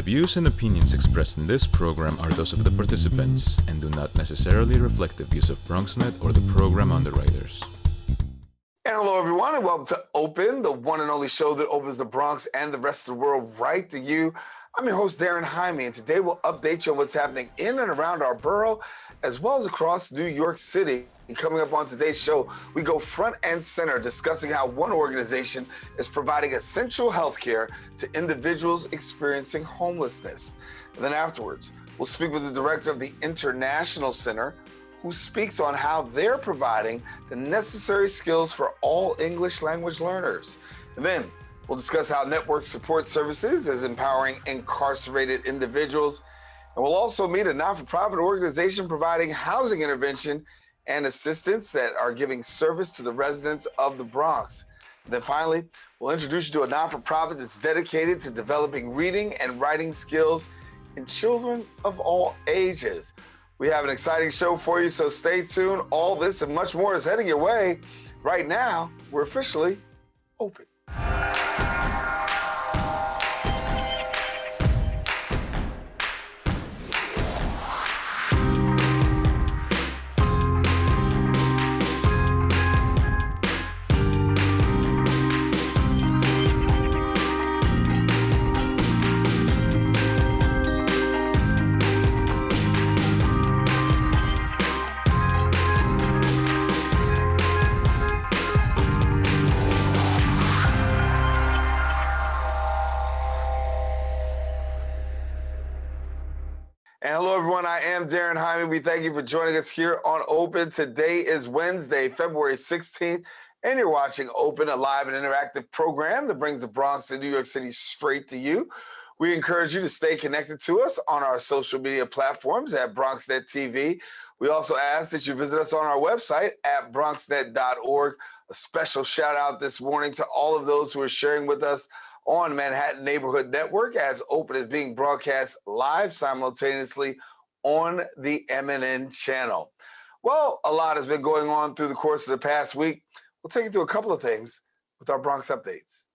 views and opinions expressed in this program are those of the participants and do not necessarily reflect the views of BronxNet or the program underwriters. And hello, everyone, and welcome to Open, the one and only show that opens the Bronx and the rest of the world right to you. I'm your host, Daren, Jaime, and today we'll update you on what's happening in and around our borough, as well as across New York City. And coming up on today's show, we go front and center discussing how one organization is providing essential health care to individuals experiencing homelessness. And then afterwards, we'll speak with the director of the International Center, who speaks on how they're providing the necessary skills for all English language learners. And then we'll discuss how Network Support Services is empowering incarcerated individuals. And we'll also meet a not-for-profit organization providing housing intervention and assistance that are giving service to the residents of the Bronx. And then finally, we'll introduce you to a not-for-profit that's dedicated to developing reading and writing skills in children of all ages. We have an exciting show for you, so stay tuned. All this and much more is heading your way. Right now, we're officially open. And hello, everyone. I am Daren Jaime. We thank you for joining us here on Open. Today is Wednesday, February 16th, and you're watching Open, a live and interactive program that brings the Bronx and New York City straight to you. We encourage you to stay connected to us on our social media platforms at BronxNet TV. We also ask that you visit us on our website at bronxnet.org. A special shout out this morning to all of those who are sharing with us on Manhattan Neighborhood Network, as Open is being broadcast live simultaneously on the MNN channel. Well, a lot has been going on through the course of the past week. We'll take you through a couple of things with our Bronx updates.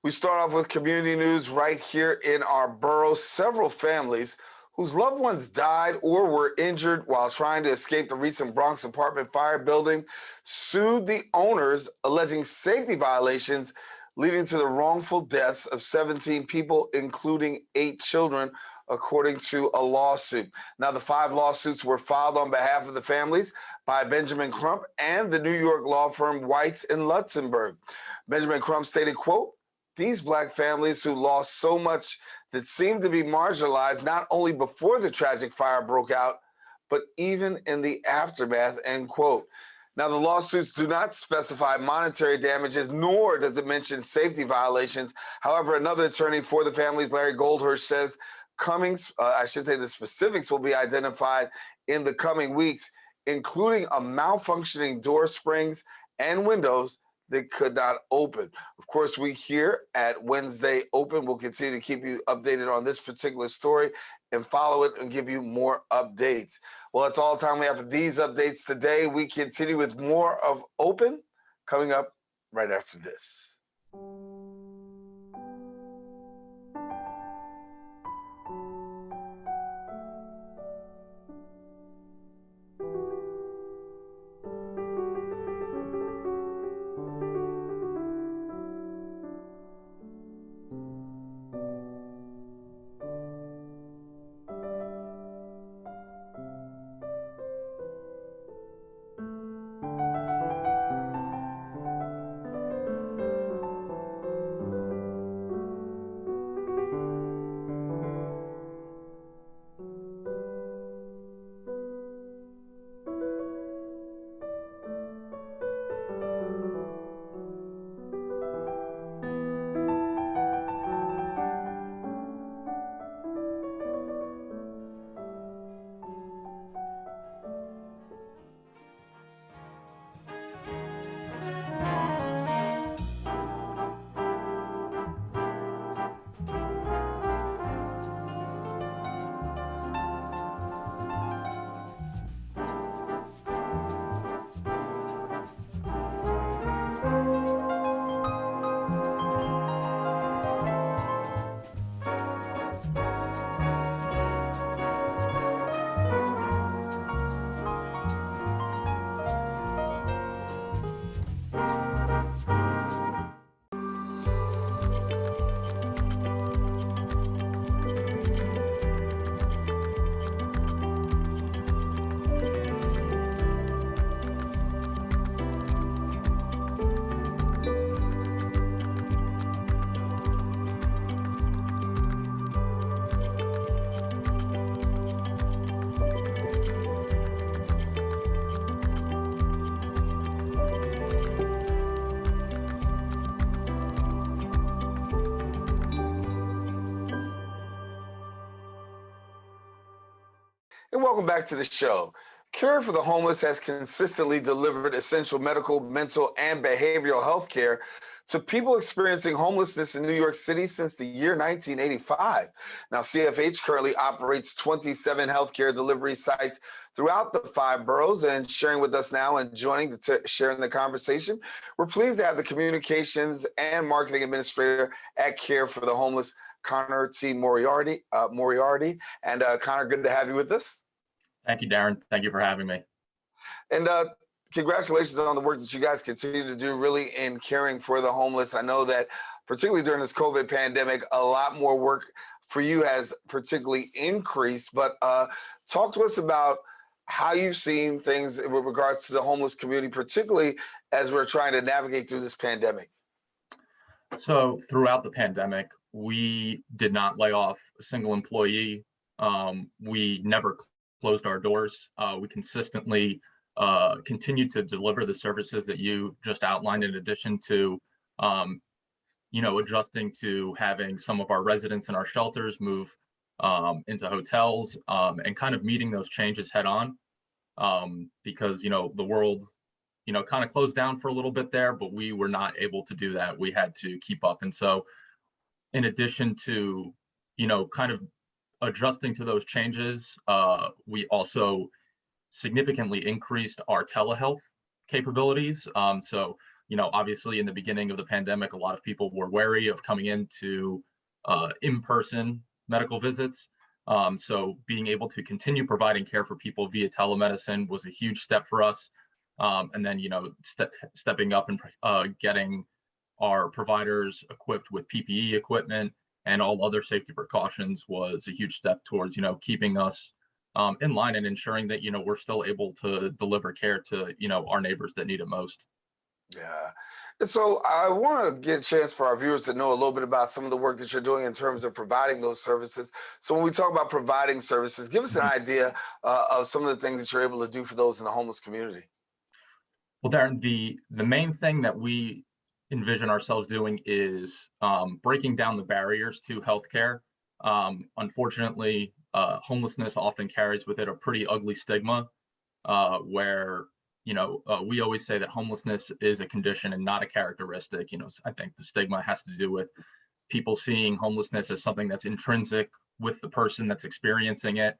We start off with community news right here in our borough. Several families whose loved ones died or were injured while trying to escape the recent Bronx apartment fire building sued the owners, alleging safety violations leading to the wrongful deaths of 17 people, including 8 children, according to a lawsuit. Now, the 5 lawsuits were filed on behalf of the families by Benjamin Crump and the New York law firm Whites and Lutzenberg. Benjamin Crump stated, quote, "These Black families who lost so much that seemed to be marginalized not only before the tragic fire broke out, but even in the aftermath," end quote. Now, the lawsuits do not specify monetary damages, nor does it mention safety violations. However, another attorney for the families, Larry Goldhirsch, says the specifics will be identified in the coming weeks, including a malfunctioning door springs and windows that could not open. Of course, we here at Wednesday Open will continue to keep you updated on this particular story and follow it and give you more updates. Well, that's all the time we have for these updates today. We continue with more of Open coming up right after this. welcome back to the show. Care for the Homeless has consistently delivered essential medical, mental, and behavioral health care to people experiencing homelessness in New York City since the year 1985. Now, CFH currently operates 27 healthcare delivery sites throughout the 5 boroughs, and sharing with us now and sharing the conversation, we're pleased to have the Communications and Marketing Administrator at Care for the Homeless, Connor T. Moriarty. And Connor, good to have you with us. Thank you, Daren. Thank you for having me. And congratulations on the work that you guys continue to do really in caring for the homeless. I know that particularly during this COVID pandemic, a lot more work for you has particularly increased, but talk to us about how you've seen things with regards to the homeless community, particularly as we're trying to navigate through this pandemic. So throughout the pandemic, we did not lay off a single employee. We never closed our doors. We consistently continued to deliver the services that you just outlined, in addition to, adjusting to having some of our residents in our shelters move into hotels, and kind of meeting those changes head on, because, the world, kind of closed down for a little bit there, but we were not able to do that. We had to keep up. And so in addition to, kind of adjusting to those changes, we also significantly increased our telehealth capabilities. So, obviously in the beginning of the pandemic, a lot of people were wary of coming into in-person medical visits. So being able to continue providing care for people via telemedicine was a huge step for us. And then, stepping up and getting our providers equipped with PPE equipment and all other safety precautions was a huge step towards, keeping us in line and ensuring that, we're still able to deliver care to, our neighbors that need it most. Yeah. So I want to get a chance for our viewers to know a little bit about some of the work that you're doing in terms of providing those services. So when we talk about providing services, give us an idea of some of the things that you're able to do for those in the homeless community. Well, Darren, the main thing that we envision ourselves doing is breaking down the barriers to healthcare. Unfortunately, homelessness often carries with it a pretty ugly stigma, where we always say that homelessness is a condition and not a characteristic. I think the stigma has to do with people seeing homelessness as something that's intrinsic with the person that's experiencing it,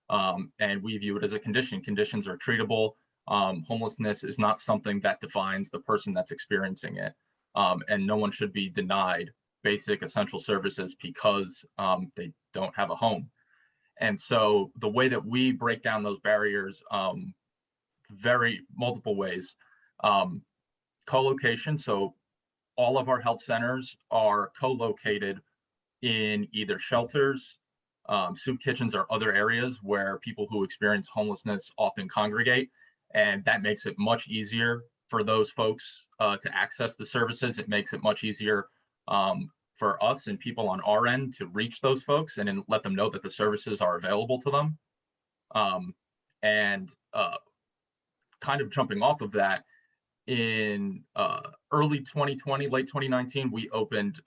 and we view it as a condition. Conditions are treatable. Homelessness is not something that defines the person that's experiencing it. And no one should be denied basic essential services because they don't have a home. And so the way that we break down those barriers, very multiple ways. Co-location. So all of our health centers are co-located in either shelters, soup kitchens, or other areas where people who experience homelessness often congregate. And that makes it much easier for those folks to access the services. It makes it much easier for us and people on our end to reach those folks and let them know that the services are available to them. And kind of jumping off of that, in early 2020, late 2019, we opened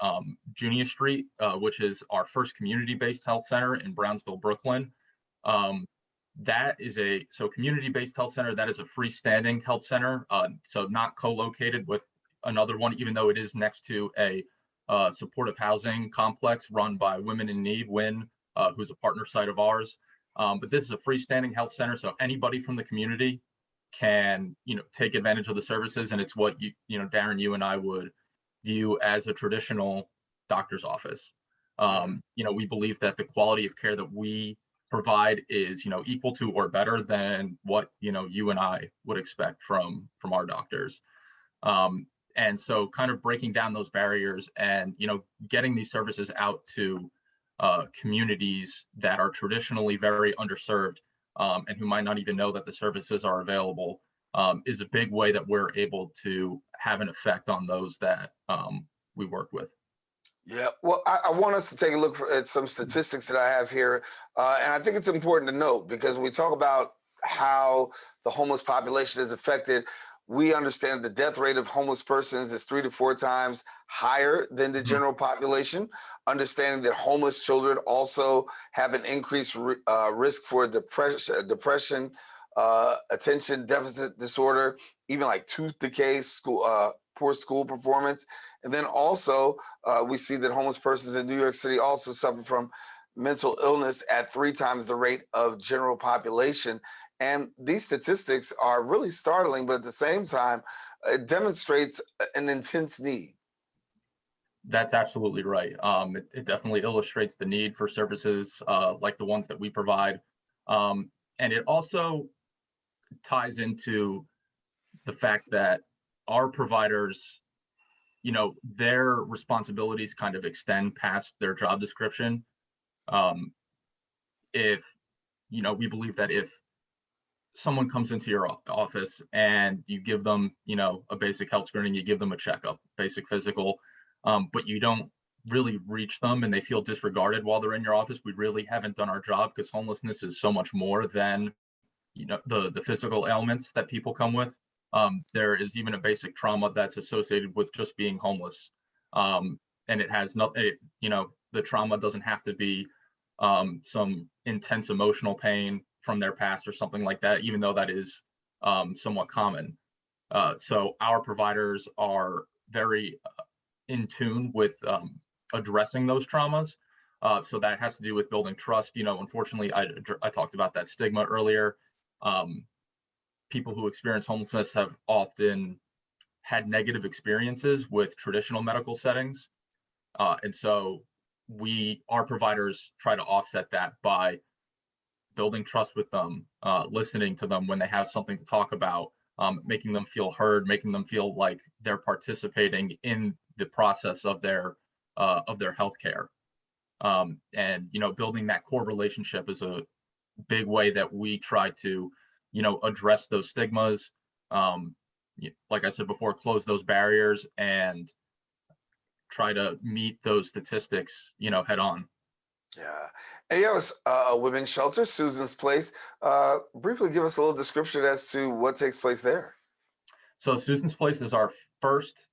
Junia Street, which is our first community-based health center in Brownsville, Brooklyn. That is so community-based health center, that is a freestanding health center, so not co-located with another one, even though it is next to a supportive housing complex run by Women in Need, WIN, who's a partner site of ours. But this is a freestanding health center, so anybody from the community can, take advantage of the services. And it's what Daren, you and I would view as a traditional doctor's office. We believe that the quality of care that we provide is, equal to or better than what, you and I would expect from our doctors. And so kind of breaking down those barriers and, getting these services out to communities that are traditionally very underserved, and who might not even know that the services are available, is a big way that we're able to have an effect on those that we work with. Yeah, well, I want us to take a look at some statistics that I have here. And I think it's important to note, because when we talk about how the homeless population is affected, We understand the death rate of homeless persons is 3 to 4 times higher than the general population. Understanding that homeless children also have an increased risk for depression, attention deficit disorder, even like tooth decay, poor school performance. And then also we see that homeless persons in New York City also suffer from mental illness at 3 times the rate of general population. And these statistics are really startling, but at the same time, it demonstrates an intense need. That's absolutely right. It definitely illustrates the need for services like the ones that we provide. And it also ties into the fact that our providers, their responsibilities kind of extend past their job description. If, we believe that if someone comes into your office and you give them, a basic health screening, you give them a checkup, basic physical, but you don't really reach them and they feel disregarded while they're in your office, we really haven't done our job, because homelessness is so much more than, the physical ailments that people come with. There is even a basic trauma that's associated with just being homeless. And it has the trauma doesn't have to be some intense emotional pain from their past or something like that, even though that is somewhat common. So our providers are very in tune with addressing those traumas. So that has to do with building trust. Unfortunately, I talked about that stigma earlier. People who experience homelessness have often had negative experiences with traditional medical settings. And so our providers try to offset that by building trust with them, listening to them when they have something to talk about, making them feel heard, making them feel like they're participating in the process of their healthcare. And building that core relationship is a big way that we try to address those stigmas. Like I said before, close those barriers and try to meet those statistics head on. Yeah. And you have a women's shelter, Susan's Place. Briefly give us a little description as to what takes place there. So Susan's Place is our first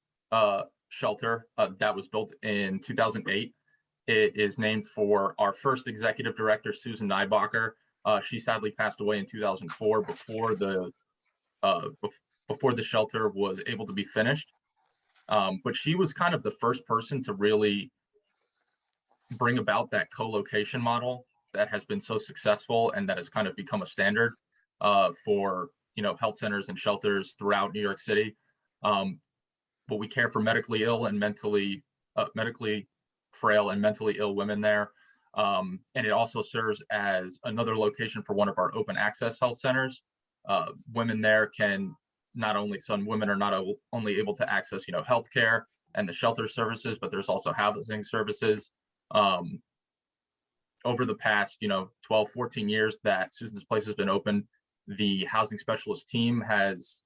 shelter that was built in 2008. It is named for our first executive director, Susan Nybacher. She sadly passed away in 2004 before the shelter was able to be finished. But she was kind of the first person to really bring about that co-location model that has been so successful and that has kind of become a standard for health centers and shelters throughout New York City. But we care for medically ill and medically frail and mentally ill women there. And it also serves as another location for one of our open access health centers. Women there can women are not only able to access healthcare and the shelter services, but there's also housing services. Over the past 12, 14 years that Susan's Place has been open, the housing specialist team has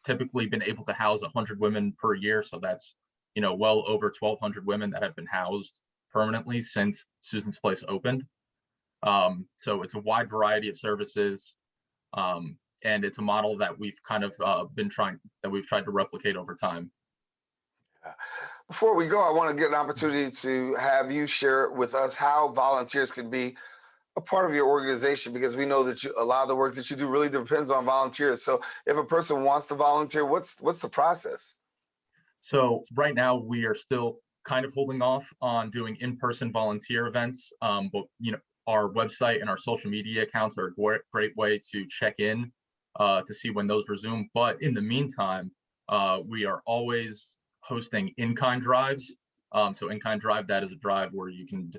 typically been able to house 100 women per year. So that's well over 1,200 women that have been housed permanently since Susan's Place opened. So it's a wide variety of services, and it's a model that we've kind of tried to replicate over time. Before we go, I want to get an opportunity to have you share with us how volunteers can be a part of your organization, because we know that a lot of the work that you do really depends on volunteers. So if a person wants to volunteer, what's the process? So right now we are still kind of holding off on doing in-person volunteer events, but our website and our social media accounts are a great way to check in to see when those resume. But in the meantime, we are always hosting in-kind drives. So in-kind drive, that is a drive where you can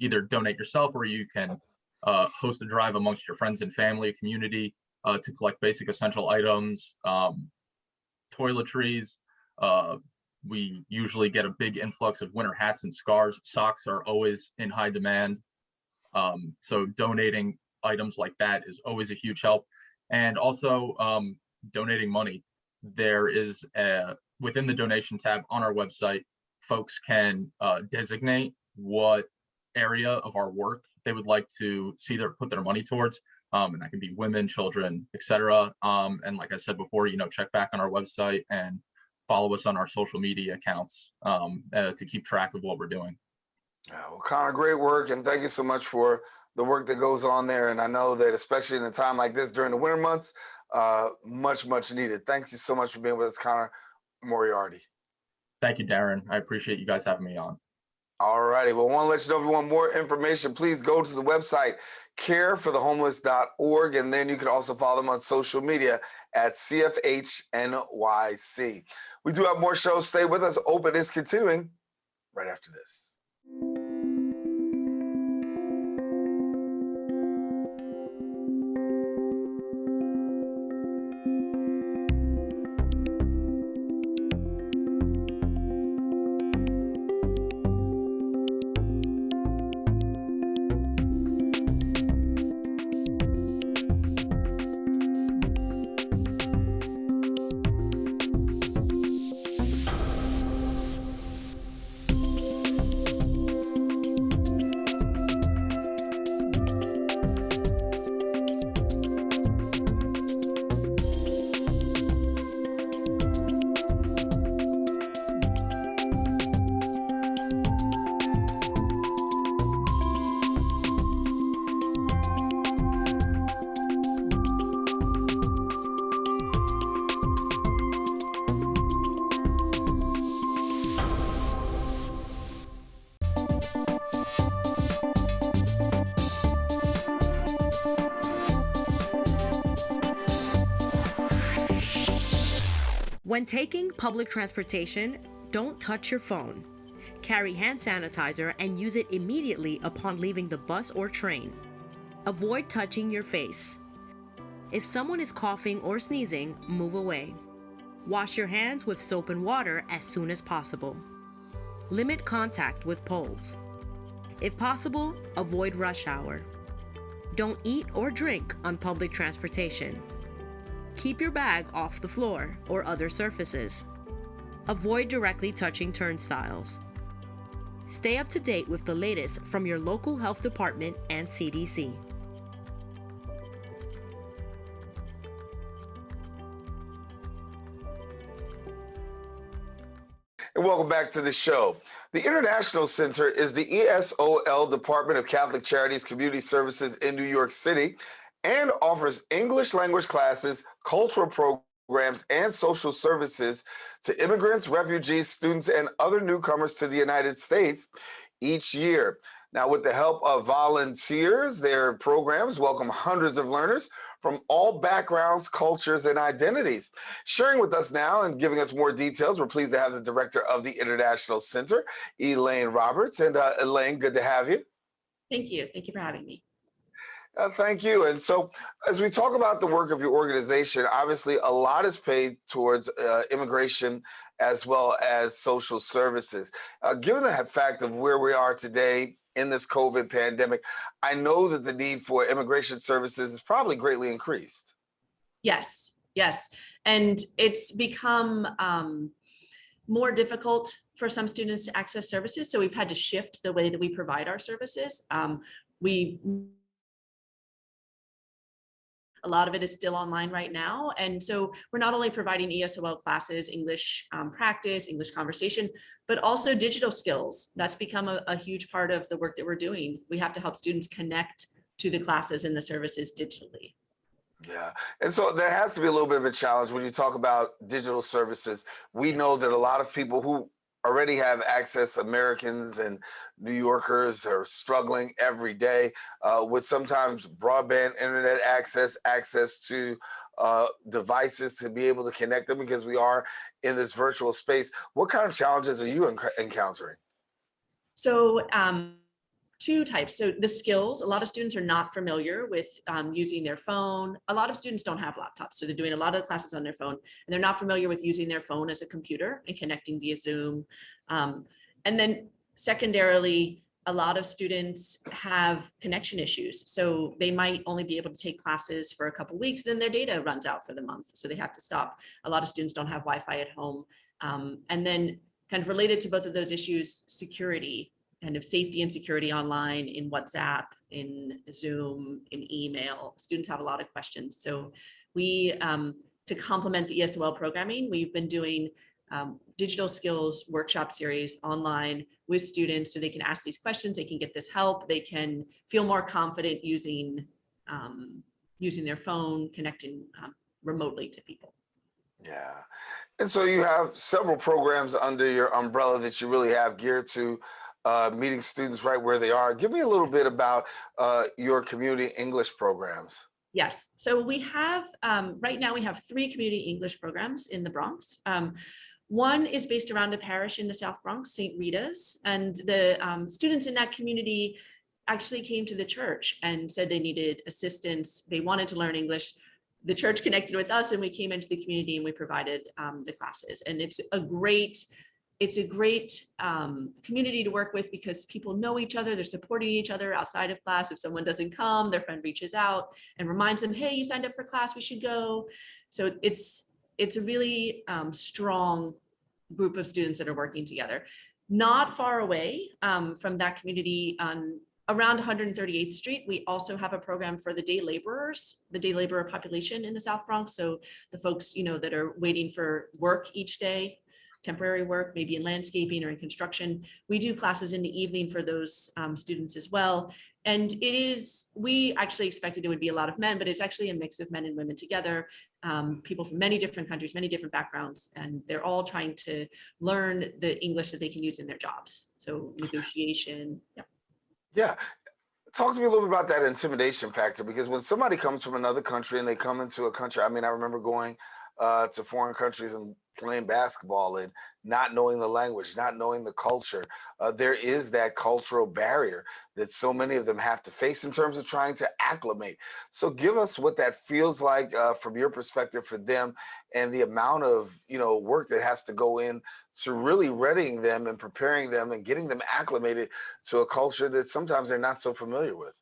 either donate yourself, or you can host a drive amongst your friends and family, community, to collect basic essential items, toiletries. We usually get a big influx of winter hats and scarves. Socks are always in high demand. So donating items like that is always a huge help. And also donating money. There is within the donation tab on our website, folks can designate what area of our work they would like to see put their money towards. And that can be women, children, etc. And like I said before, check back on our website and follow us on our social media accounts to keep track of what we're doing. Well, Connor, great work, and thank you so much for the work that goes on there. And I know that especially in a time like this during the winter months, much needed. Thank you so much for being with us, Connor Moriarty. Thank you, Daren. I appreciate you guys having me on. All righty. Well, I want to let you know if you want more information, please go to the website careforthehomeless.org, and then you can also follow them on social media at CFHNYC. We do have more shows. Stay with us. Open is continuing right after this. When taking public transportation, don't touch your phone. Carry hand sanitizer and use it immediately upon leaving the bus or train. Avoid touching your face. If someone is coughing or sneezing, move away. Wash your hands with soap and water as soon as possible. Limit contact with poles. If possible, avoid rush hour. Don't eat or drink on public transportation. Keep your bag off the floor or other surfaces. Avoid directly touching turnstiles. Stay up to date with the latest from your local health department and CDC. And welcome back to the show. The International Center is the ESOL Department of Catholic Charities Community Services in New York City and offers English language classes, cultural programs, and social services to immigrants, refugees, students, and other newcomers to the United States each year. Now, with the help of volunteers, their programs welcome hundreds of learners from all backgrounds, cultures, and identities. Sharing with us now and giving us more details, we're pleased to have the director of the International Center, Elaine Roberts. And Elaine, good to have you. Thank you. Thank you for having me. Thank you. And so as we talk about the work of your organization, obviously a lot is paid towards immigration as well as social services. Given the fact of where we are today in this COVID pandemic, I know that the need for immigration services is probably greatly increased. Yes. And it's become more difficult for some students to access services. So we've had to shift the way that we provide our services. A lot of it is still online right now. And so we're not only providing ESOL classes, English practice, English conversation, but also digital skills. That's become a huge part of the work that we're doing. We have to help students connect to the classes and the services digitally. Yeah. And so there has to be a little bit of a challenge when you talk about digital services. We know that a lot of people who already have access, Americans and New Yorkers, are struggling every day with sometimes broadband internet access to devices to be able to connect them, because we are in this virtual space. What kind of challenges are you encountering? So two types. So the skills, a lot of students are not familiar with using their phone. A lot of students don't have laptops, so they're doing a lot of the classes on their phone, and they're not familiar with using their phone as a computer and connecting via Zoom. And then secondarily, a lot of students have connection issues. So they might only be able to take classes for a couple of weeks, then their data runs out for the month, so they have to stop. A lot of students don't have Wi-Fi at home. And then kind of related to both of those issues, security kind of safety and security online in WhatsApp, in Zoom, in email. Students have a lot of questions. So we, to complement the ESOL programming, we've been doing digital skills workshop series online with students so they can ask these questions, they can get this help, they can feel more confident using their phone, connecting remotely to people. Yeah. And so you have several programs under your umbrella that you really have geared to meeting students right where they are. Give me a little bit about your community English programs. Yes. So we have, right now we have 3 community English programs in the Bronx. One is based around a parish in the South Bronx, St. Rita's, and the students in that community actually came to the church and said they needed assistance. They wanted to learn English. The church connected with us and we came into the community and we provided the classes. And it's a great community to work with because people know each other, they're supporting each other outside of class. If someone doesn't come, their friend reaches out and reminds them, hey, you signed up for class, we should go. So it's a really strong group of students that are working together. Not far away from that community on around 138th Street, we also have a program for the day laborers, the day laborer population in the South Bronx. So the folks, that are waiting for work each day, temporary work, maybe in landscaping or in construction. We do classes in the evening for those students as well. And we actually expected it would be a lot of men, but it's actually a mix of men and women together, people from many different countries, many different backgrounds, and they're all trying to learn the English that they can use in their jobs. So negotiation, yeah. Yeah. Talk to me a little bit about that intimidation factor, because when somebody comes from another country and they come into a country, I mean, I remember going to foreign countries and playing basketball and not knowing the language, not knowing the culture. There is that cultural barrier that so many of them have to face in terms of trying to acclimate. So give us what that feels like from your perspective for them and the amount of work that has to go in to really readying them and preparing them and getting them acclimated to a culture that sometimes they're not so familiar with.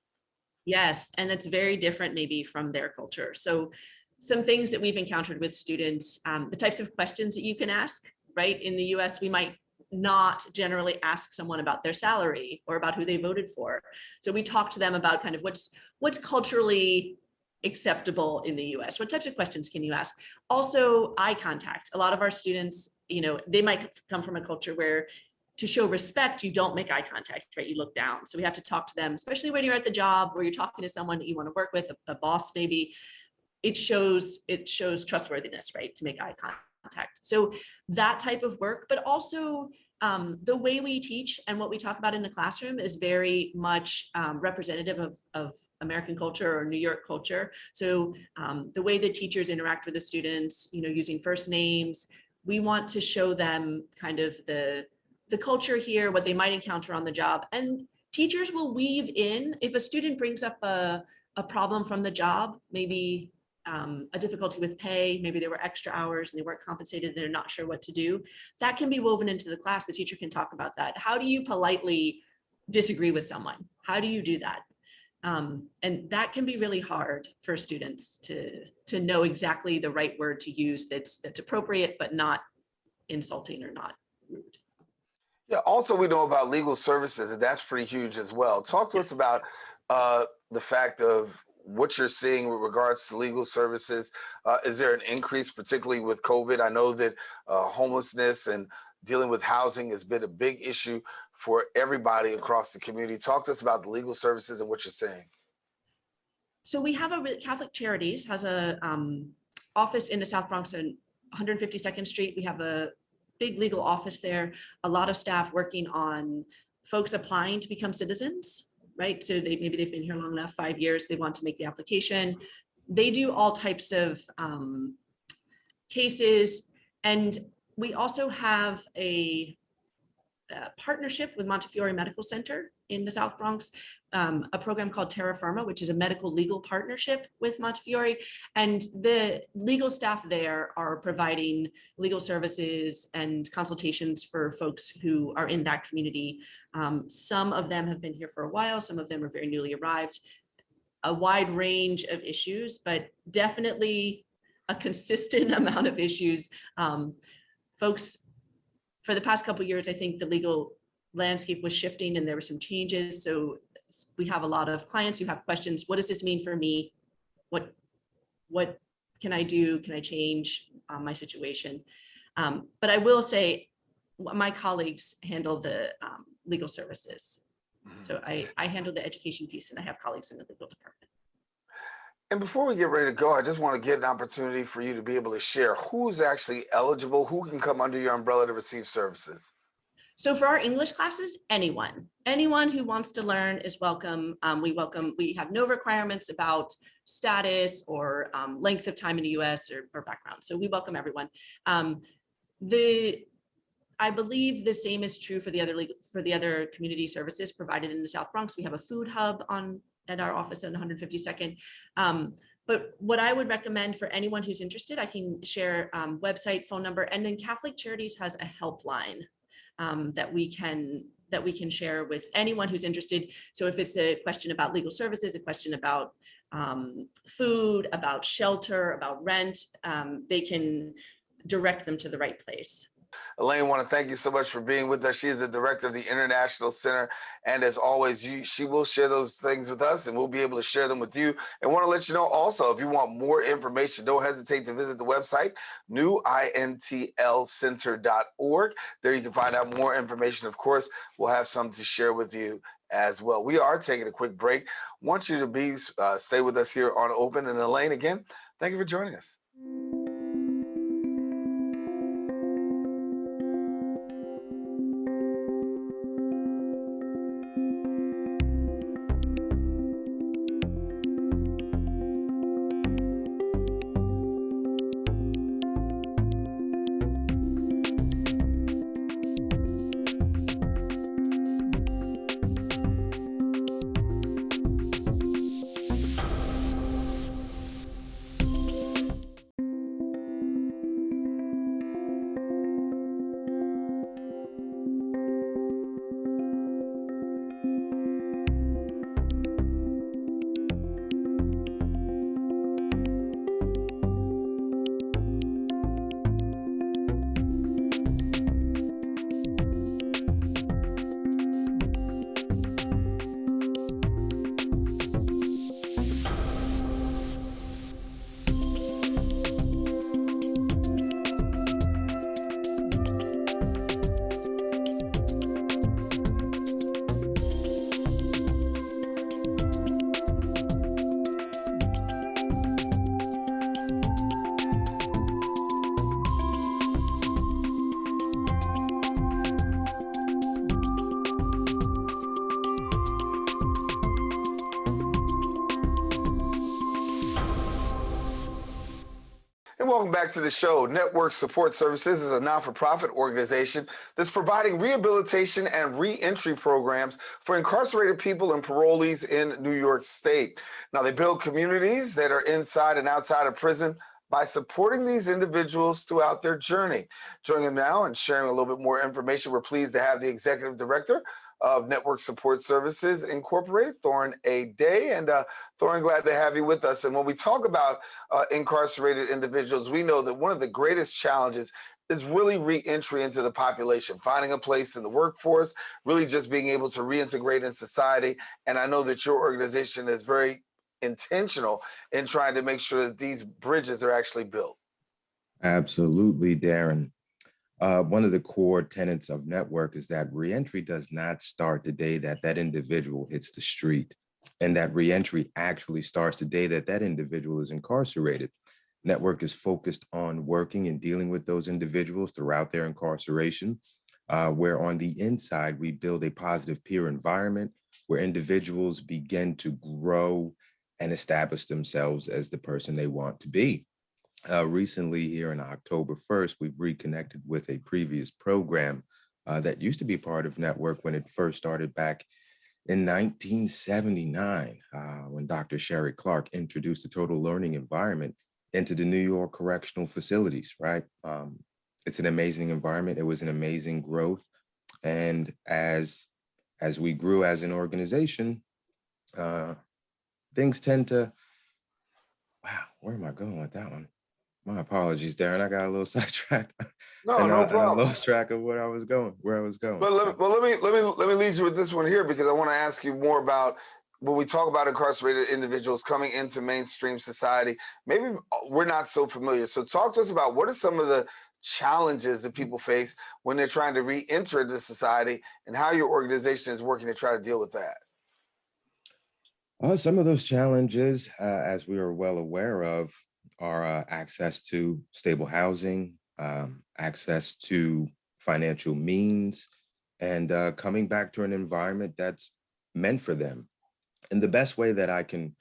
Yes, and it's very different maybe from their culture. So some things that we've encountered with students, the types of questions that you can ask, right? In the US, we might not generally ask someone about their salary or about who they voted for. So we talk to them about kind of what's culturally acceptable in the US. What types of questions can you ask? Also, eye contact. A lot of our students, they might come from a culture where to show respect, you don't make eye contact, right? You look down. So we have to talk to them, especially when you're at the job where you're talking to someone that you want to work with, a boss maybe. It shows trustworthiness, right? To make eye contact. So that type of work, but also the way we teach and what we talk about in the classroom is very much representative of American culture or New York culture. So the way the teachers interact with the students, using first names, we want to show them kind of the culture here, what they might encounter on the job. And teachers will weave in, if a student brings up a problem from the job, maybe a difficulty with pay, maybe there were extra hours and they weren't compensated, they're not sure what to do, that can be woven into the class. The teacher can talk about that. How do you politely disagree with someone? How do you do that? And that can be really hard for students to know exactly the right word to use that's appropriate, but not insulting or not rude. Yeah, also we know about legal services, and that's pretty huge as well. Talk to us about the fact of what you're seeing with regards to legal services. Is there an increase, particularly with COVID? I know that homelessness and dealing with housing has been a big issue for everybody across the community. Talk to us about the legal services and what you're seeing. So we have Catholic Charities has a office in the South Bronx on 152nd Street. We have a big legal office there, a lot of staff working on folks applying to become citizens, right? So maybe they've been here long enough, 5 years, they want to make the application. They do all types of cases. And we also have a partnership with Montefiore Medical Center in the South Bronx, a program called Terra Firma, which is a medical legal partnership with Montefiore. And the legal staff there are providing legal services and consultations for folks who are in that community. Some of them have been here for a while, some of them are very newly arrived, a wide range of issues, but definitely a consistent amount of issues. Folks, for the past couple of years, I think the legal landscape was shifting and there were some changes. So we have a lot of clients who have questions. What does this mean for me? What can I do? Can I change my situation? But I will say my colleagues handle the legal services. So I handle the education piece and I have colleagues in the legal department. And before we get ready to go, I just want to get an opportunity for you to be able to share who's actually eligible, who can come under your umbrella to receive services. So for our English classes, anyone who wants to learn is welcome. We have no requirements about status or length of time in the US or background. So we welcome everyone. I believe the same is true for the other community services provided in the South Bronx. We have a food hub at our office on 152nd. But what I would recommend for anyone who's interested, I can share website, phone number, and then Catholic Charities has a helpline that we can share with anyone who's interested. So if it's a question about legal services, a question about food, about shelter, about rent, they can direct them to the right place. Elaine, I want to thank you so much for being with us. She is the director of the International Center. And as always, she will share those things with us and we'll be able to share them with you. And want to let you know also, if you want more information, don't hesitate to visit the website, newintlcenter.org. There you can find out more information. Of course, we'll have some to share with you as well. We are taking a quick break. Want you to stay with us here on Open. And Elaine, again, thank you for joining us. And welcome back to the show. Network Support Services is a not-for-profit organization that's providing rehabilitation and re-entry programs for incarcerated people and parolees in New York State. Now, they build communities that are inside and outside of prison by supporting these individuals throughout their journey. Joining them now and sharing a little bit more information, we're pleased to have the Executive Director of Network Support Services Incorporated, Thorin A. Daye. And Thorin, glad to have you with us. And when we talk about incarcerated individuals, we know that one of the greatest challenges is really re-entry into the population, finding a place in the workforce, really just being able to reintegrate in society. And I know that your organization is very intentional in trying to make sure that these bridges are actually built. Absolutely, Daren. One of the core tenets of Network is that reentry does not start the day that that individual hits the street, and that reentry actually starts the day that that individual is incarcerated. Network is focused on working and dealing with those individuals throughout their incarceration, where on the inside, we build a positive peer environment where individuals begin to grow and establish themselves as the person they want to be. Recently, here on October 1st, we've reconnected with a previous program that used to be part of Network when it first started back in 1979, when Dr. Sherry Clark introduced the total learning environment into the New York correctional facilities, right? It's an amazing environment. It was an amazing growth. And as we grew as an organization, things tend to, wow, where am I going with that one? My apologies, Darren. I got a little sidetracked, No, and no I problem. lost track of where I was going. But let me lead you with this one here, because I want to ask you more about when we talk about incarcerated individuals coming into mainstream society. Maybe we're not so familiar. So talk to us about what are some of the challenges that people face when they're trying to re-enter into society, and how your organization is working to try to deal with that. Some of those challenges, as we are well aware of, are access to stable housing, access to financial means, and coming back to an environment that's meant for them. And the best way that I can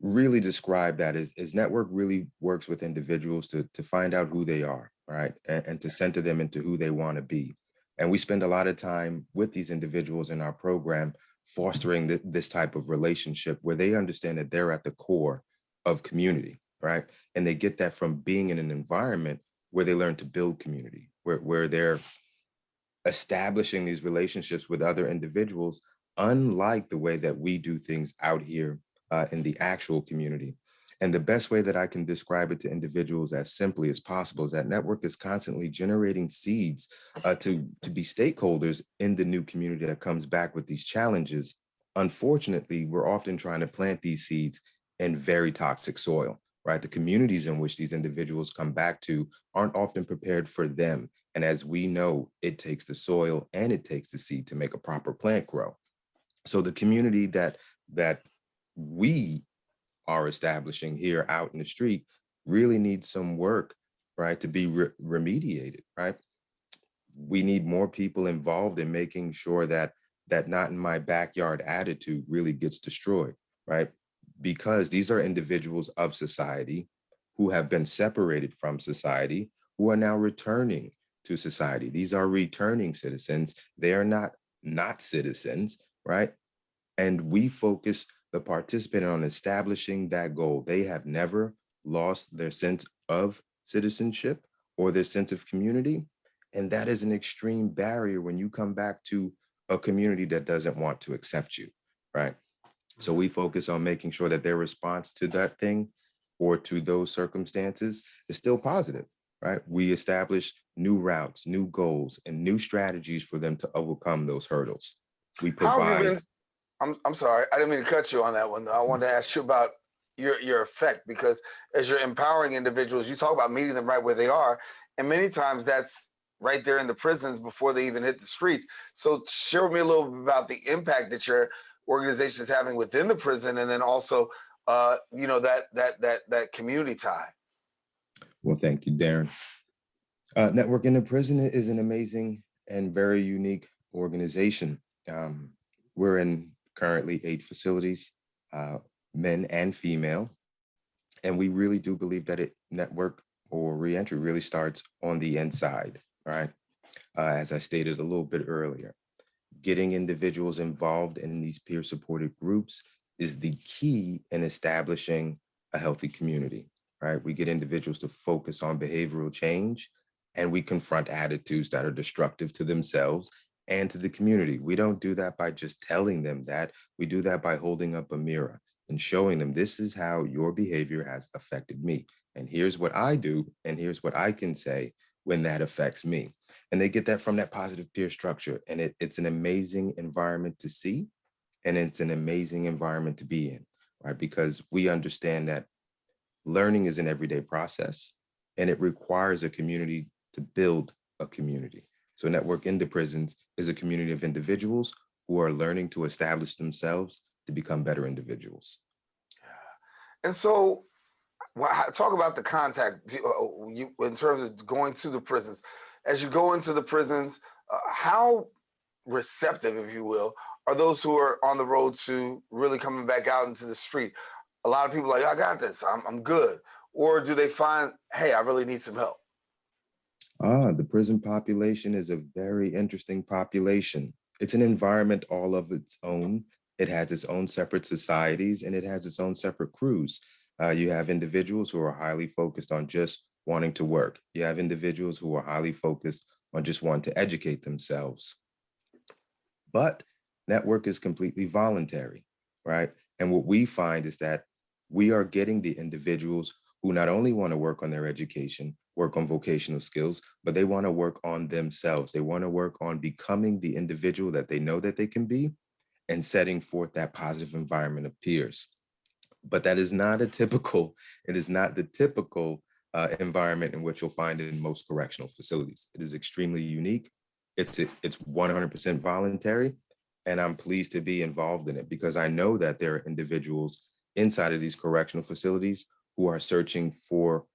really describe that is Network really works with individuals to find out who they are, right? And to center them into who they want to be. And we spend a lot of time with these individuals in our program, fostering this type of relationship where they understand that they're at the core of community, right? And they get that from being in an environment where they learn to build community, where they're establishing these relationships with other individuals, unlike the way that we do things out here in the actual community. And the best way that I can describe it to individuals as simply as possible is that Network is constantly generating seeds to be stakeholders in the new community that comes back with these challenges. Unfortunately, we're often trying to plant these seeds in very toxic soil, right? The communities in which these individuals come back to aren't often prepared for them. And as we know, it takes the soil and it takes the seed to make a proper plant grow. So the community that we are establishing here out in the street really needs some work, right, to be remediated, right? We need more people involved in making sure that not in my backyard attitude really gets destroyed, right? Because these are individuals of society who have been separated from society, who are now returning to society. These are returning citizens. They are not citizens, right? And we focus the participant on establishing that goal. They have never lost their sense of citizenship or their sense of community. And that is an extreme barrier when you come back to a community that doesn't want to accept you, right? So we focus on making sure that their response to that thing or to those circumstances is still positive, right? We establish new routes, new goals, and new strategies for them to overcome those hurdles. We How have you provide. been? I'm sorry, I didn't mean to cut you on that one, though. I wanted to ask you about your effect, because as you're empowering individuals, you talk about meeting them right where they are, and many times that's right there in the prisons before they even hit the streets. So share with me a little bit about the impact that your organization is having within the prison, and then also, that community tie. Well, thank you, Darren. Network in the Prison is an amazing and very unique organization. We're in currently 8 facilities, men and female, and we really do believe that Network or reentry really starts on the inside, right? As I stated a little bit earlier, getting individuals involved in these peer-supported groups is the key in establishing a healthy community, right? We get individuals to focus on behavioral change, and we confront attitudes that are destructive to themselves and to the community. We don't do that by just telling them that. We do that by holding up a mirror and showing them, this is how your behavior has affected me. And here's what I do, and here's what I can say when that affects me. And they get that from that positive peer structure. And it's an amazing environment to see, and it's an amazing environment to be in, right? Because we understand that learning is an everyday process, and it requires a community to build a community. So Network in the Prisons is a community of individuals who are learning to establish themselves to become better individuals. And so, talk about the contact in terms of going to the prisons. As you go into the prisons, how receptive, if you will, are those who are on the road to really coming back out into the street? A lot of people are like, I got this, I'm good. Or do they find, hey, I really need some help? The prison population is a very interesting population. It's an environment all of its own. It has its own separate societies, and it has its own separate crews. You have individuals who are highly focused on just wanting to work. You have individuals who are highly focused on just wanting to educate themselves. But Network is completely voluntary, right? And what we find is that we are getting the individuals who not only want to work on their education, work on vocational skills, but they want to work on themselves. They want to work on becoming the individual that they know that they can be and setting forth that positive environment of peers. But that is not it is not the typical environment in which you'll find it in most correctional facilities. It is extremely unique. It's 100% voluntary, and I'm pleased to be involved in it because I know that there are individuals inside of these correctional facilities who are searching for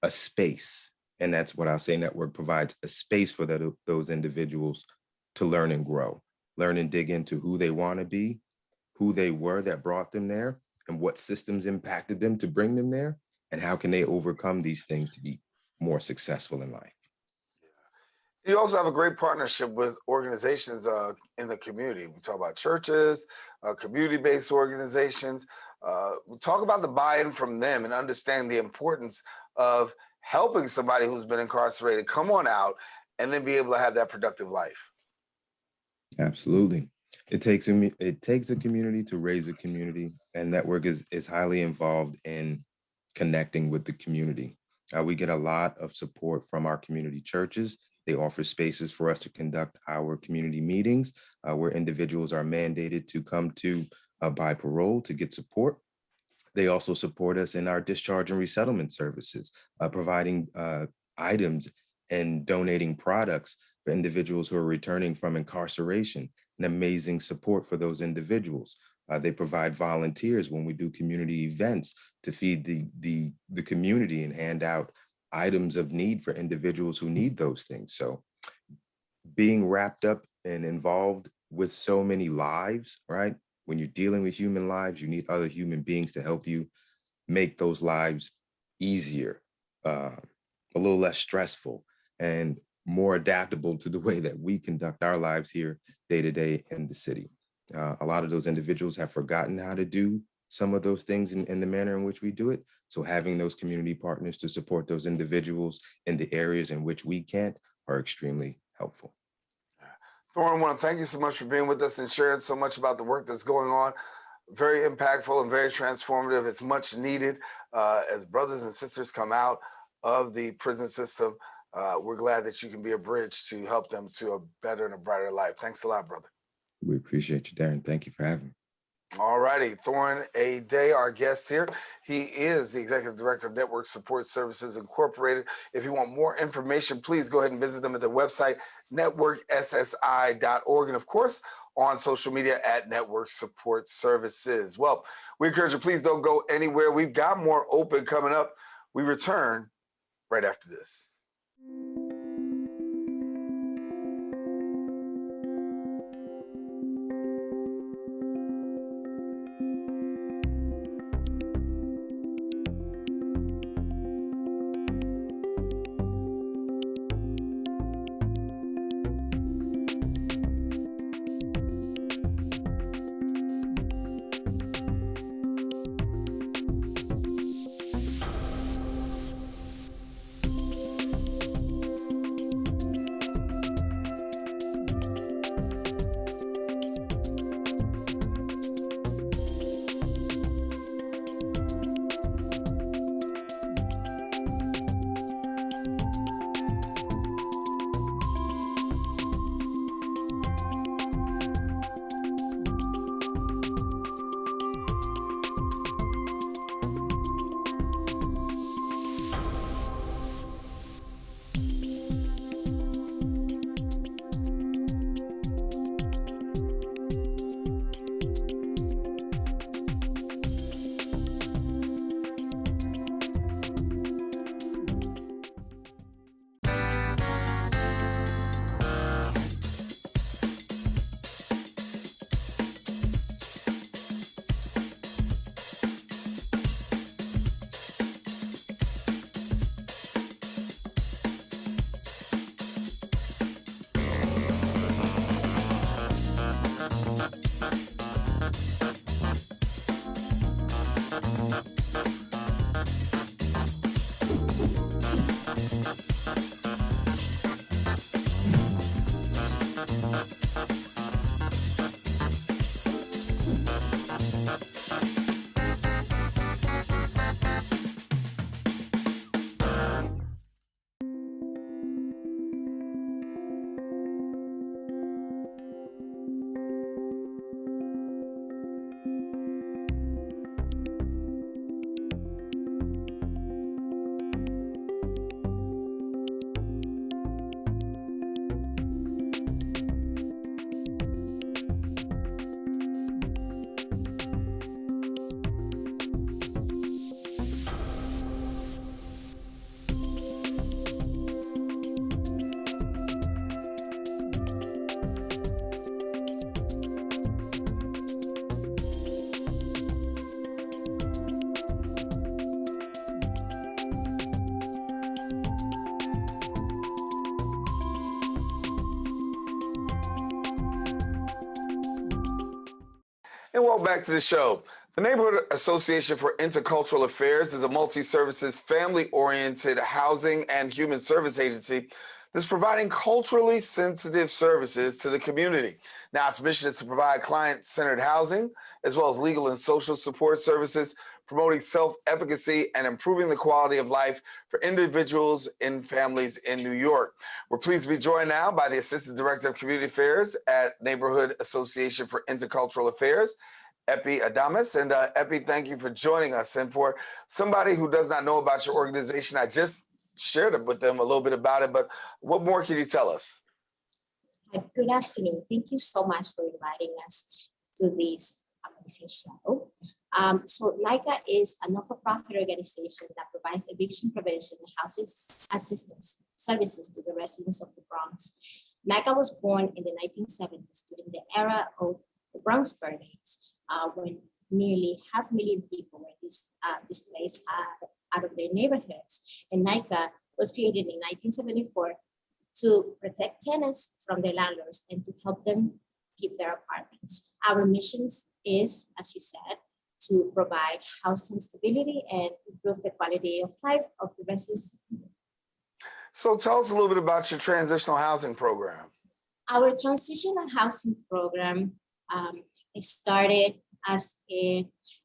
a space. And that's what I'll say Network provides, a space for those individuals to learn and grow, learn and dig into who they want to be, who they were that brought them there, and what systems impacted them to bring them there, and how can they overcome these things to be more successful in life. You also have a great partnership with organizations in the community. We talk about churches, community-based organizations. We talk about the buy-in from them and understand the importance of helping somebody who's been incarcerated come on out and then be able to have that productive life. Absolutely. It takes a community to raise a community, and Network is highly involved in connecting with the community. We get a lot of support from our community churches. They offer spaces for us to conduct our community meetings where individuals are mandated to come to by parole to get support. They also support us in our discharge and resettlement services, providing items and donating products for individuals who are returning from incarceration, an amazing support for those individuals. They provide volunteers when we do community events to feed the community and hand out items of need for individuals who need those things. So being wrapped up and involved with so many lives, right? When you're dealing with human lives, you need other human beings to help you make those lives easier, a little less stressful, and more adaptable to the way that we conduct our lives here day to day in the city. A lot of those individuals have forgotten how to do some of those things in the manner in which we do it. So having those community partners to support those individuals in the areas in which we can't are extremely helpful. Thorin, I want to thank you so much for being with us and sharing so much about the work that's going on. Very impactful and very transformative. It's much needed as brothers and sisters come out of the prison system. We're glad that you can be a bridge to help them to a better and a brighter life. Thanks a lot, brother. We appreciate you, Daren. Thank you for having me. All righty, Thorin A. Daye, our guest here. He is the Executive Director of Network Support Services Incorporated. If you want more information, please go ahead and visit them at their website, networkssi.org, and of course, on social media at Network Support Services. Well, we encourage you, please don't go anywhere. We've got more open coming up. We return right after this. And welcome back to the show. The Neighborhood Association for Intercultural Affairs is a multi-services, family-oriented housing and human service agency that's providing culturally sensitive services to the community. Now, its mission is to provide client-centered housing, as well as legal and social support services, promoting self-efficacy and improving the quality of life for individuals and families in New York. We're pleased to be joined now by the Assistant Director of Community Affairs at Neighborhood Association for Intercultural Affairs, Epi Adamas. And Epi, thank you for joining us. And for somebody who does not know about your organization, I just shared it with them a little bit about it, but what more can you tell us? Good afternoon. Thank you so much for inviting us to this amazing show. So NICA is a not-for-profit organization that provides eviction prevention and housing assistance services to the residents of the Bronx. NICA was born in the 1970s during the era of the Bronx burnings, when nearly 500,000 people were displaced out of their neighborhoods. And NICA was created in 1974 to protect tenants from their landlords and to help them keep their apartments. Our mission is, as you said, to provide housing stability and improve the quality of life of the residents. So tell us a little bit about your transitional housing program. Our transitional housing program started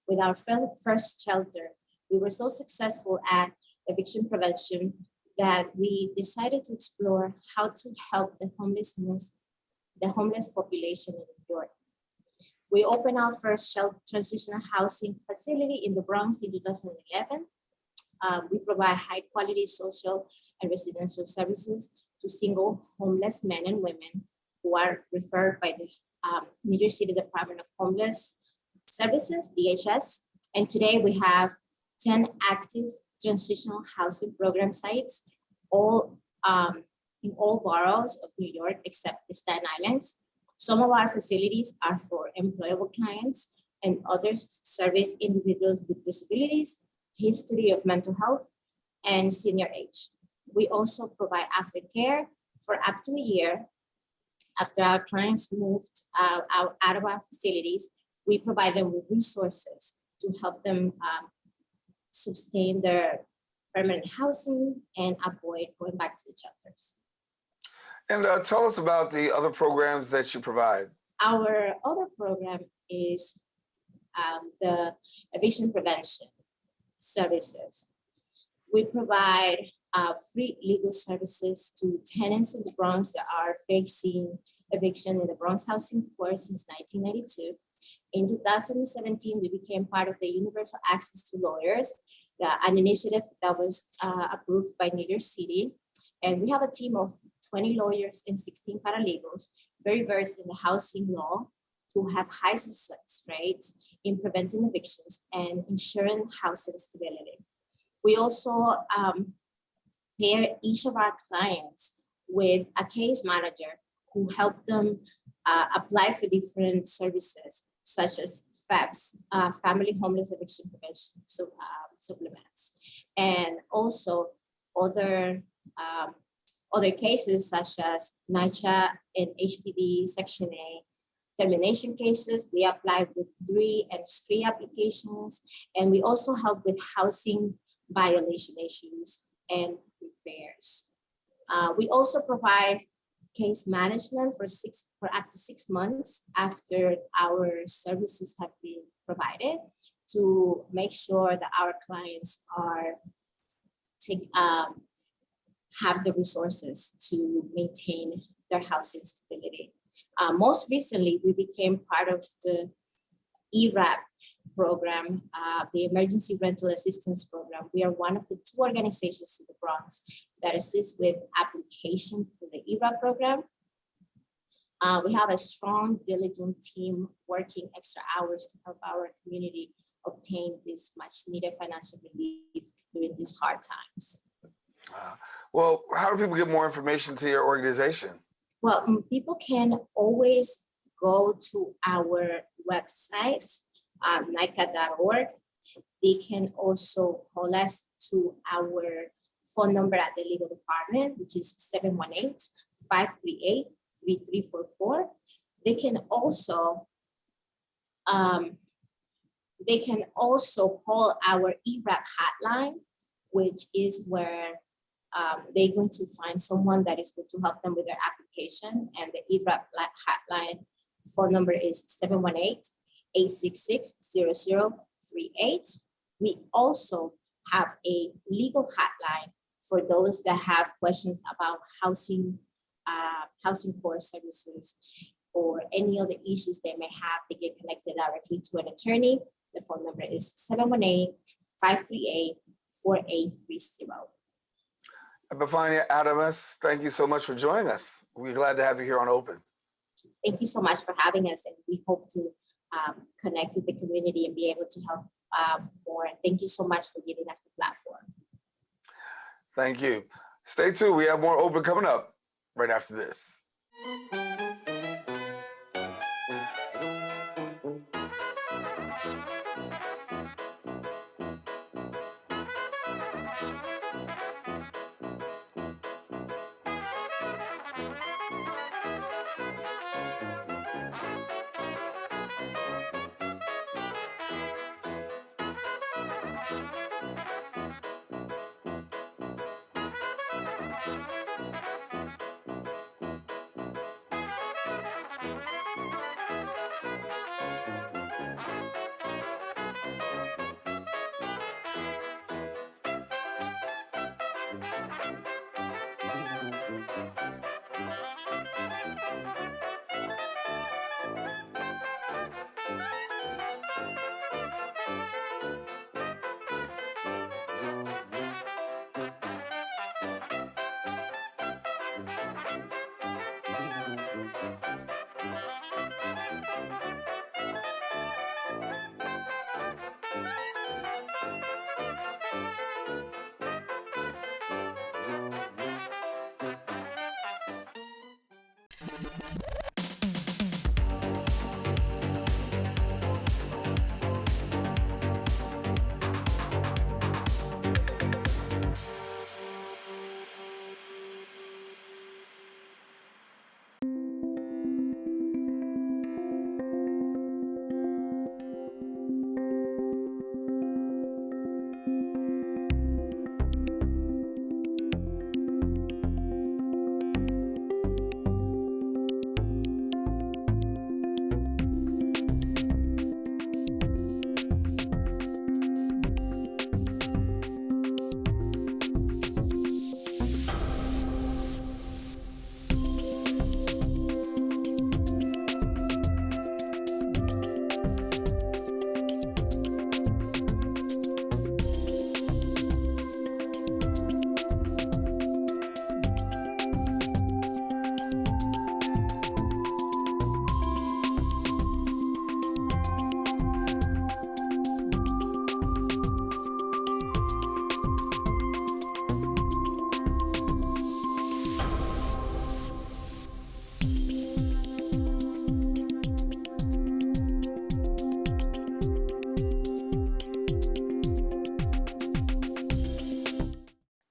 with our first shelter. We were so successful at eviction prevention that we decided to explore how to help the homeless population in New York. We opened our first transitional housing facility in the Bronx in 2011. We provide high quality social and residential services to single homeless men and women who are referred by the New York City Department of Homeless Services, DHS. And today we have 10 active transitional housing program sites, all in all boroughs of New York except the Staten Islands. Some of our facilities are for employable clients and others service individuals with disabilities, history of mental health, and senior age. We also provide aftercare for up to a year. After our clients moved out of our facilities, we provide them with resources to help them sustain their permanent housing and avoid going back to the shelters. And tell us about the other programs that you provide. Our other program is the eviction prevention services. We provide free legal services to tenants in the Bronx that are facing eviction in the Bronx Housing Court since 1992. In 2017, we became part of the Universal Access to Lawyers, an initiative that was approved by New York City. And we have a team of 20 lawyers and 16 paralegals, very versed in the housing law, who have high success rates in preventing evictions and ensuring housing stability. We also pair each of our clients with a case manager who help them apply for different services, such as FEPS, Family Homeless Eviction Prevention Supplements, and also other cases such as NYCHA and HPD Section A termination cases. We apply with 3 and 3 applications, and we also help with housing violation issues and repairs. We also provide case management for up to 6 months after our services have been provided to make sure that our clients have the resources to maintain their housing stability. Most recently, we became part of the ERAP program, the Emergency Rental Assistance Program. We are one of the 2 organizations in the Bronx that assists with application for the ERAP program. We have a strong, diligent team working extra hours to help our community obtain this much needed financial relief during these hard times. Well, how do people get more information to your organization? Well, people can always go to our website, NICA.org. They can also call us to our phone number at the legal department, which is 718-538-3344. They can also They can also call our ERAP hotline, which is where they're going to find someone that is going to help them with their application. And the ERAP hotline phone number is 718-866-0038. We also have a legal hotline for those that have questions about housing core services or any other issues they may have. They get connected directly to an attorney. The phone number is 718-538-4830. Epifania Adamus, thank you so much for joining us. We're glad to have you here on Open. Thank you so much for having us, and we hope to connect with the community and be able to help more. And thank you so much for giving us the platform. Thank you. Stay tuned. We have more Open coming up right after this.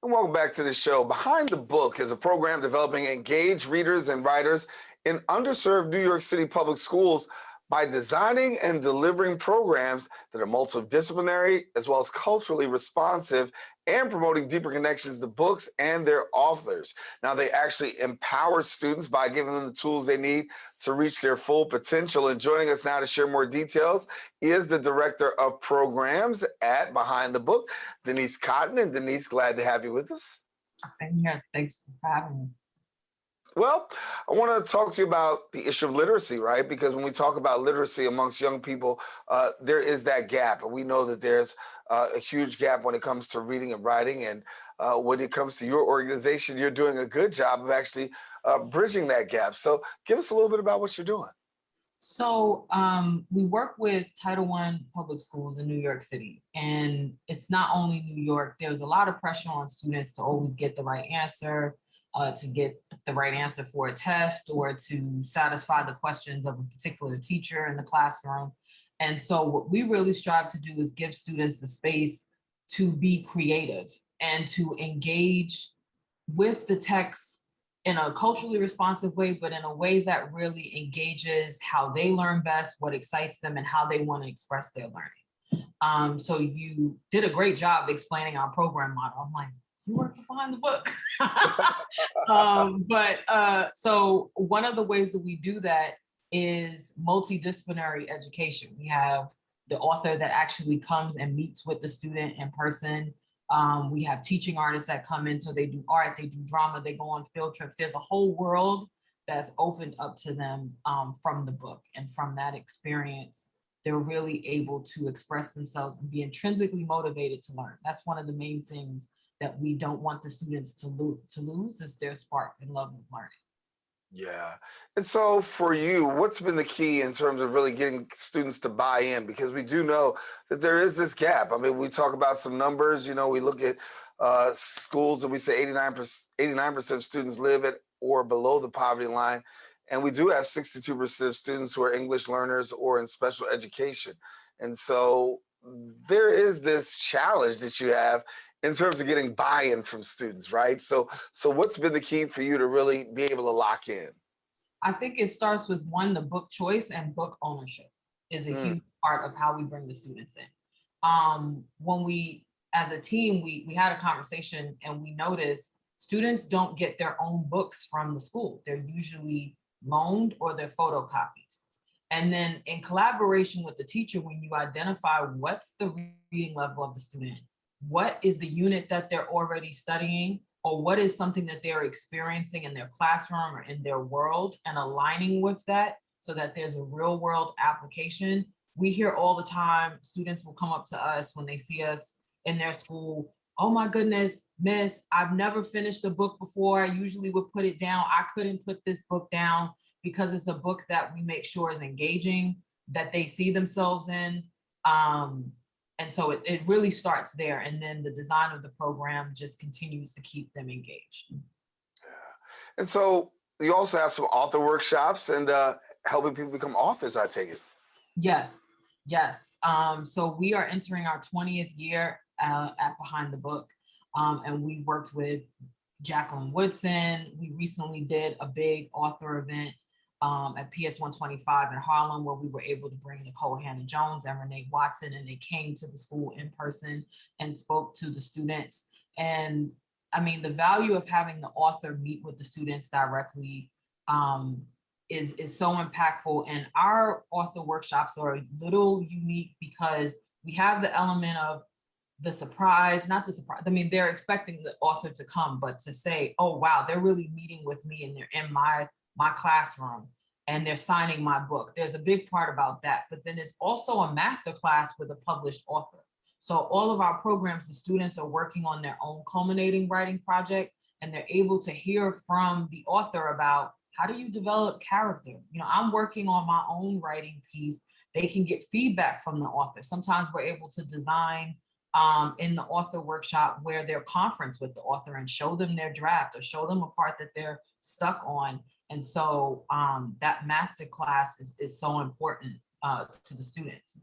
Welcome back to the show. Behind the Book is a program developing engaged readers and writers in underserved New York City public schools by designing and delivering programs that are multidisciplinary as well as culturally responsive and promoting deeper connections to books and their authors. Now, they actually empower students by giving them the tools they need to reach their full potential. And joining us now to share more details is the Director of Programs at Behind the Book, Denise Cotton. And Denise, glad to have you with us. Same here. Thanks for having me. Well, I want to talk to you about the issue of literacy, right? Because when we talk about literacy amongst young people, there is that gap. And we know that there's a huge gap when it comes to reading and writing. And when it comes to your organization, you're doing a good job of actually bridging that gap. So give us a little bit about what you're doing. So we work with Title I public schools in New York City. And it's not only New York. There's a lot of pressure on students to always get the right answer, to get the right answer for a test or to satisfy the questions of a particular teacher in the classroom. And so what we really strive to do is give students the space to be creative and to engage with the text in a culturally responsive way, but in a way that really engages how they learn best, what excites them, and how they want to express their learning. So you did a great job explaining our program model. I'm like, you work behind the book. So one of the ways that we do that is multidisciplinary education. We have the author that actually comes and meets with the student in person. We have teaching artists that come in, so they do art, they do drama, they go on field trips. There's a whole world that's opened up to them from the book, and from that experience, they're really able to express themselves and be intrinsically motivated to learn. That's one of the main things that we don't want the students to lose is their spark and love of learning. Yeah. And so for you, what's been the key in terms of really getting students to buy in? Because we do know that there is this gap. I mean, we talk about some numbers, you know, we look at schools and we say 89% of students live at or below the poverty line. And we do have 62% of students who are English learners or in special education. And so there is this challenge that you have in terms of getting buy-in from students, right? So what's been the key for you to really be able to lock in? I think it starts with one, the book choice, and book ownership is a huge part of how we bring the students in. When we, as a team, we had a conversation and we noticed students don't get their own books from the school. They're usually loaned or they're photocopies. And then in collaboration with the teacher, when you identify what's the reading level of the student, what is the unit that they're already studying, or what is something that they're experiencing in their classroom or in their world, and aligning with that so that there's a real world application. We hear all the time, students will come up to us when they see us in their school, oh my goodness, miss, I've never finished a book before. I usually would put it down. I couldn't put this book down because it's a book that we make sure is engaging, that they see themselves in. And so it really starts there. And then the design of the program just continues to keep them engaged. Yeah. And so you also have some author workshops and helping people become authors, I take it. Yes. So we are entering our 20th year at Behind the Book. And we worked with Jacqueline Woodson. We recently did a big author event at PS 125 in Harlem, where we were able to bring Nicole Hannah-Jones and Renee Watson, and they came to the school in person and spoke to the students. And I mean, the value of having the author meet with the students directly is so impactful. And our author workshops are a little unique because we have the element of the surprise, not the surprise. I mean, they're expecting the author to come, but to say, oh, wow, they're really meeting with me and they're in my classroom and they're signing my book. There's a big part about that, but then it's also a masterclass with a published author. So all of our programs, the students are working on their own culminating writing project, and they're able to hear from the author about how do you develop character? You know, I'm working on my own writing piece. They can get feedback from the author. Sometimes we're able to design in the author workshop where they're conference with the author and show them their draft or show them a part that they're stuck on. And so that master class is so important to the students.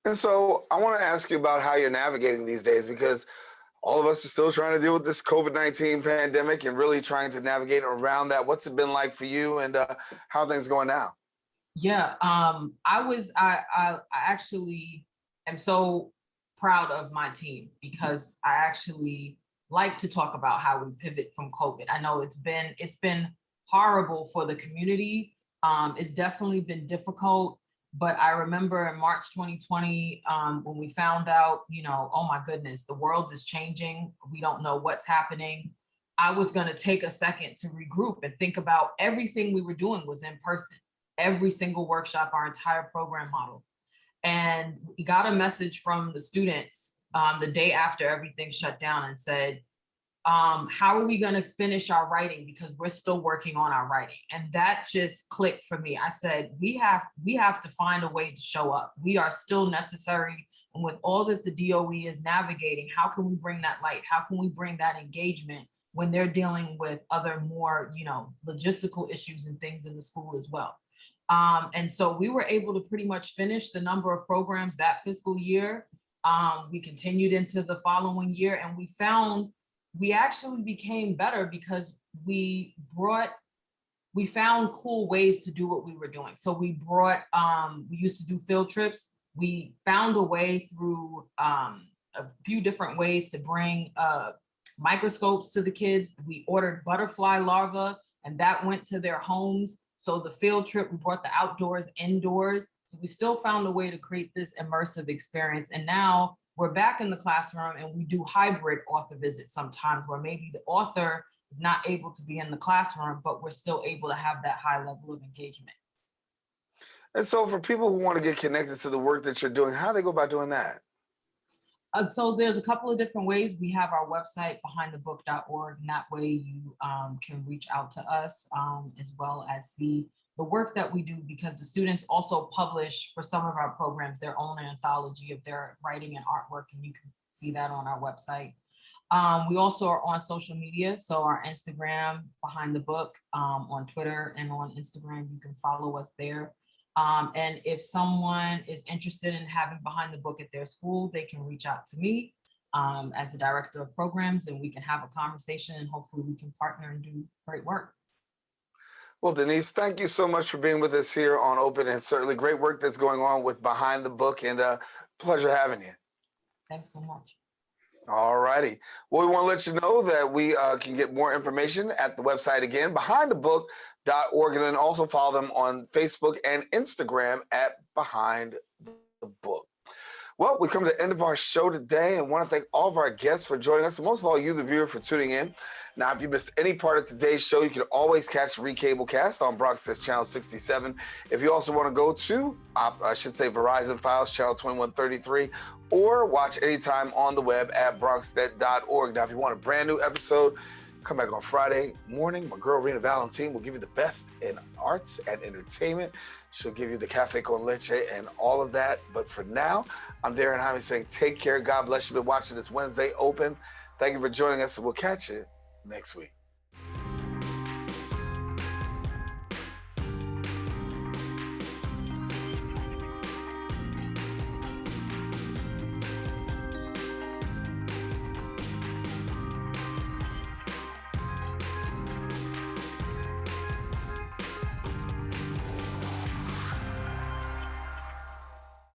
And so I want to ask you about how you're navigating these days, because all of us are still trying to deal with this COVID-19 pandemic and really trying to navigate around that. What's it been like for you, and how are things going now? Yeah, I actually am so proud of my team, because I actually like to talk about how we pivot from COVID. I know it's been horrible for the community. It's definitely been difficult, but I remember in March 2020, when we found out, you know, oh my goodness, the world is changing. We don't know what's happening. I was going to take a second to regroup and think about everything we were doing was in person. Every single workshop, our entire program model. And we got a message from the students the day after everything shut down and said, how are we going to finish our writing? Because we're still working on our writing. And that just clicked for me. I said, we have to find a way to show up. We are still necessary. And with all that the DOE is navigating, how can we bring that light? How can we bring that engagement when they're dealing with other more, you know, logistical issues and things in the school as well? And so we were able to pretty much finish the number of programs that fiscal year. We continued into the following year, and we found we actually became better because we found cool ways to do what we were doing. So we used to do field trips. We found a way through a few different ways to bring microscopes to the kids. We ordered butterfly larvae and that went to their homes. So the field trip, we brought the outdoors indoors. So we still found a way to create this immersive experience. And now we're back in the classroom and we do hybrid author visits sometimes where maybe the author is not able to be in the classroom, but we're still able to have that high level of engagement. And so for people who want to get connected to the work that you're doing, how do they go about doing that? So there's a couple of different ways. We have our website, behindthebook.org, and that way you can reach out to us as well as see the work that we do, because the students also publish for some of our programs their own anthology of their writing and artwork, and you can see that on our website. We also are on social media, so our Instagram, Behind the Book, on Twitter and on Instagram, you can follow us there. And if someone is interested in having Behind the Book at their school, they can reach out to me as the director of programs, and we can have a conversation and hopefully we can partner and do great work. Well, Denise, thank you so much for being with us here on Open, and certainly great work that's going on with Behind the Book, and pleasure having you. Thanks so much. All righty. Well, we want to let you know that we can get more information at the website again, behindthebook.org, and then also follow them on Facebook and Instagram at Behind the Book. Well, we've come to the end of our show today and want to thank all of our guests for joining us, and most of all, you, the viewer, for tuning in. Now, if you missed any part of today's show, you can always catch Recablecast on Bronx Channel 67. If you also want to go to, Verizon Files, Channel 2133, or watch anytime on the web at bronxnet.org. Now, if you want a brand new episode, come back on Friday morning. My girl, Rena Valentine, will give you the best in arts and entertainment. She'll give you the cafe con leche and all of that. But for now, I'm Daren Jaime saying take care. God bless you. Been watching this Wednesday Open. Thank you for joining us, and we'll catch you next week.